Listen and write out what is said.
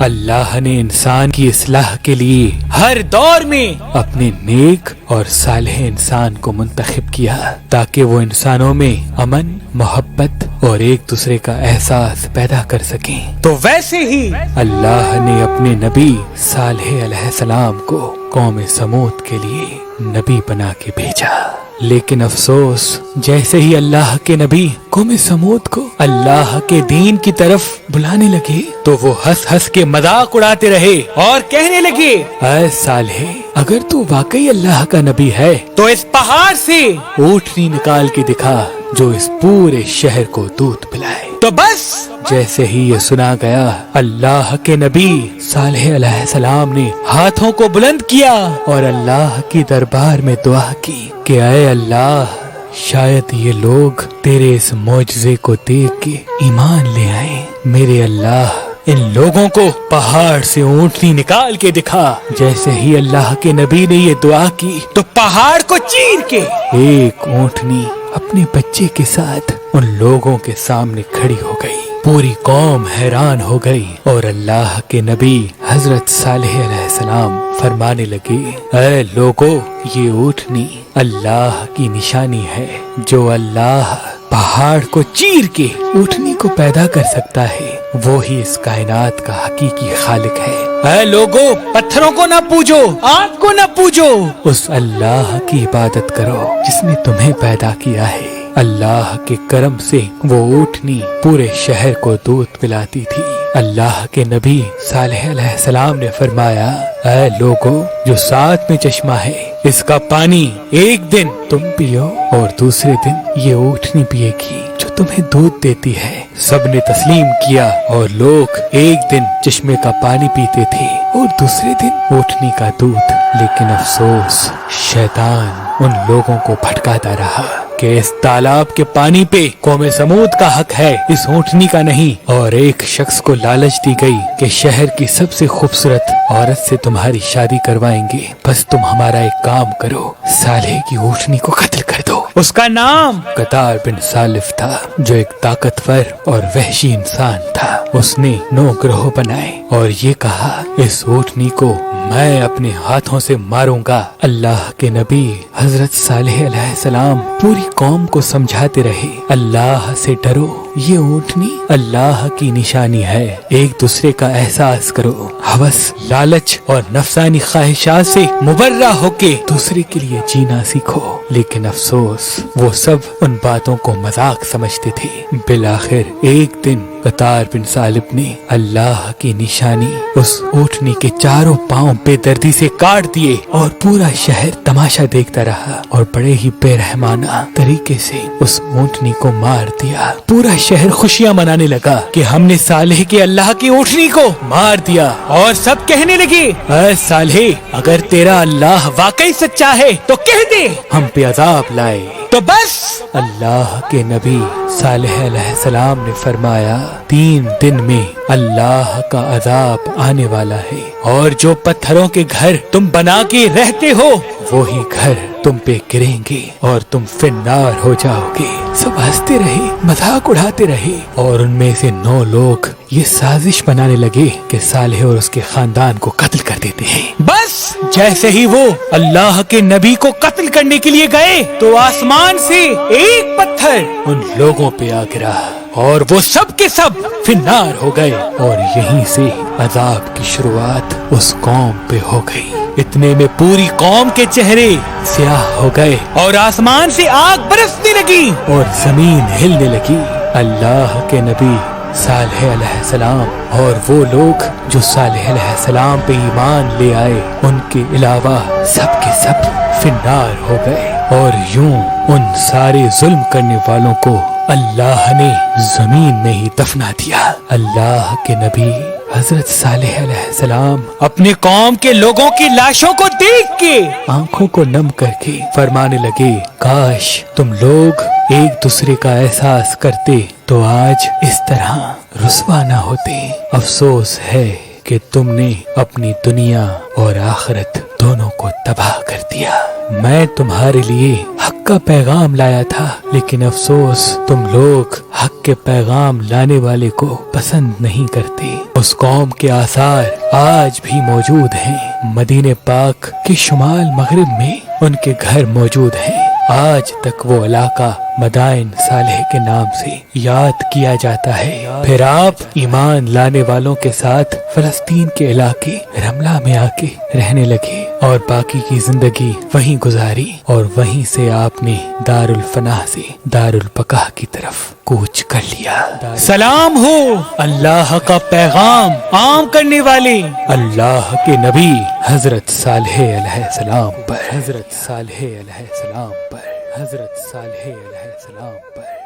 اللہ نے انسان کی اصلاح کے لیے ہر دور میں اپنے نیک اور صالح انسان کو منتخب کیا تاکہ وہ انسانوں میں امن، محبت اور ایک دوسرے کا احساس پیدا کر سکیں۔ تو ویسے ہی اللہ نے اپنے نبی صالح علیہ السلام کو قوم سمود کے لیے نبی بنا کے بھیجا، لیکن افسوس جیسے ہی اللہ کے نبی قوم سمود کو اللہ کے دین کی طرف بلانے لگے تو وہ ہنس ہنس کے مذاق اڑاتے رہے اور کہنے لگے، اے صالح، اگر تو واقعی اللہ کا نبی ہے تو اس پہاڑ سے اونٹنی نکال کے دکھا جو اس پورے شہر کو دودھ پلائے۔ تو بس جیسے ہی یہ سنا گیا، اللہ کے نبی صالح علیہ السلام نے ہاتھوں کو بلند کیا اور اللہ کی دربار میں دعا کی کہ اے اللہ، شاید یہ لوگ تیرے اس معجزے کو دیکھ کے ایمان لے آئیں۔ میرے اللہ، ان لوگوں کو پہاڑ سے اونٹنی نکال کے دکھا۔ جیسے ہی اللہ کے نبی نے یہ دعا کی تو پہاڑ کو چیر کے ایک اونٹنی اپنے بچے کے ساتھ ان لوگوں کے سامنے کھڑی ہو گئی۔ پوری قوم حیران ہو گئی اور اللہ کے نبی حضرت صالح علیہ السلام فرمانے لگے، اے لوگو، یہ اونٹنی اللہ کی نشانی ہے۔ جو اللہ پہاڑ کو چیر کے اونٹنی کو پیدا کر سکتا ہے وہی اس کائنات کا حقیقی خالق ہے۔ اے لوگو، پتھروں کو نہ پوجو، آگ کو نہ پوجو، اس اللہ کی عبادت کرو جس نے تمہیں پیدا کیا ہے۔ اللہ کے کرم سے وہ اونٹنی پورے شہر کو دودھ پلاتی تھی۔ اللہ کے نبی صالح علیہ السلام نے فرمایا، اے لوگو، جو ساتھ میں چشمہ ہے اس کا پانی ایک دن تم پیو اور دوسرے دن یہ اونٹنی پیے گی جو تمہیں دودھ دیتی ہے۔ سب نے تسلیم کیا اور لوگ ایک دن چشمے کا پانی پیتے تھے اور دوسرے دن اونٹنی کا دودھ۔ لیکن افسوس، شیطان ان لوگوں کو بھٹکاتا رہا کہ اس تالاب کے پانی پہ قوم سمود کا حق ہے، اس اونٹنی کا نہیں۔ اور ایک شخص کو لالچ دی گئی کہ شہر کی سب سے خوبصورت عورت سے تمہاری شادی کروائیں گے، بس تم ہمارا ایک کام کرو، صالح کی اونٹنی کو قتل کر دو۔ اس کا نام قطار بن سالف تھا، جو ایک طاقتور اور وحشی انسان تھا۔ اس نے 9 گروہ بنائے اور یہ کہا، اس اونٹنی کو میں اپنے ہاتھوں سے ماروں گا۔ اللہ کے نبی حضرت صالح علیہ السلام پوری قوم کو سمجھاتے رہے، اللہ سے ڈرو، یہ اونٹنی اللہ کی نشانی ہے، ایک دوسرے کا احساس کرو، ہوس، لالچ اور نفسانی خواہشات سے مبرہ ہو کے دوسرے کے لیے جینا سیکھو۔ لیکن افسوس، وہ سب ان باتوں کو مذاق سمجھتے تھے۔ بالآخر ایک دن قطار بن سالب نے اللہ کی نشانی اس اونٹنی کے چاروں پاؤں بے دردی سے کاٹ دیے اور پورا شہر تماشا دیکھتا رہا اور بڑے ہی بے رحمانہ طریقے سے اس اونٹنی کو مار دیا۔ پورا شہر خوشیاں منانے لگا کہ ہم نے صالح کے اللہ کی اونٹنی کو مار دیا، اور سب کہنے لگے، اے صالح، اگر تیرا اللہ واقعی سچا ہے تو کہہ دے ہم پہ عذاب لائے۔ تو بس اللہ کے نبی صالح علیہ السلام نے فرمایا، 3 دن میں اللہ کا عذاب آنے والا ہے، اور جو پتھروں کے گھر تم بنا کے رہتے ہو وہی گھر تم پہ گریں گے اور تم فنار ہو جاؤ گے۔ سب ہنستے رہے، مذاق اڑاتے رہے، اور ان میں سے 9 لوگ یہ سازش بنانے لگے کہ صالح اور اس کے خاندان کو قتل کر دیتے ہیں۔ بس جیسے ہی وہ اللہ کے نبی کو قتل کرنے کے لیے گئے تو آسمان سے ایک پتھر ان لوگوں پہ آ گرا اور وہ سب کے سب فنار ہو گئے، اور یہیں سے عذاب کی شروعات اس قوم پہ ہو گئی۔ اتنے میں پوری قوم کے چہرے سیاہ ہو گئے اور آسمان سے آگ برسنے لگی اور زمین ہلنے لگی۔ اللہ کے نبی صالح علیہ السلام اور وہ لوگ جو صالح علیہ السلام پہ ایمان لے آئے، ان کے علاوہ سب کے سب فنار ہو گئے، اور یوں ان سارے ظلم کرنے والوں کو اللہ نے زمین میں ہی دفنا دیا۔ اللہ کے نبی حضرت صالح علیہ السلام اپنے قوم کے لوگوں کی لاشوں کو دیکھ کے آنکھوں کو نم کر کے فرمانے لگے، کاش تم لوگ ایک دوسرے کا احساس کرتے تو آج اس طرح رسوا نہ ہوتے۔ افسوس ہے کہ تم نے اپنی دنیا اور آخرت دونوں کو تباہ کر دیا۔ میں تمہارے لیے حق کا پیغام لایا تھا، لیکن افسوس تم لوگ حق کے پیغام لانے والے کو پسند نہیں کرتے۔ اس قوم کے آثار آج بھی موجود ہیں۔ مدینہ پاک کے شمال مغرب میں ان کے گھر موجود ہیں۔ آج تک وہ علاقہ مدائن صالح کے نام سے یاد کیا جاتا ہے۔ پھر آپ ایمان لانے والوں کے ساتھ فلسطین کے علاقے رملہ میں آ کے رہنے لگے اور باقی کی زندگی وہیں گزاری، اور وہیں سے آپ نے دار الفناہ سے دار البقاء کی طرف کوچ کر لیا۔ سلام ہو اللہ کا پیغام عام کرنے والے اللہ کے نبی حضرت صالح علیہ السلام پر، حضرت صالح علیہ السلام پر، حضرت صالح علیہ السلام پر۔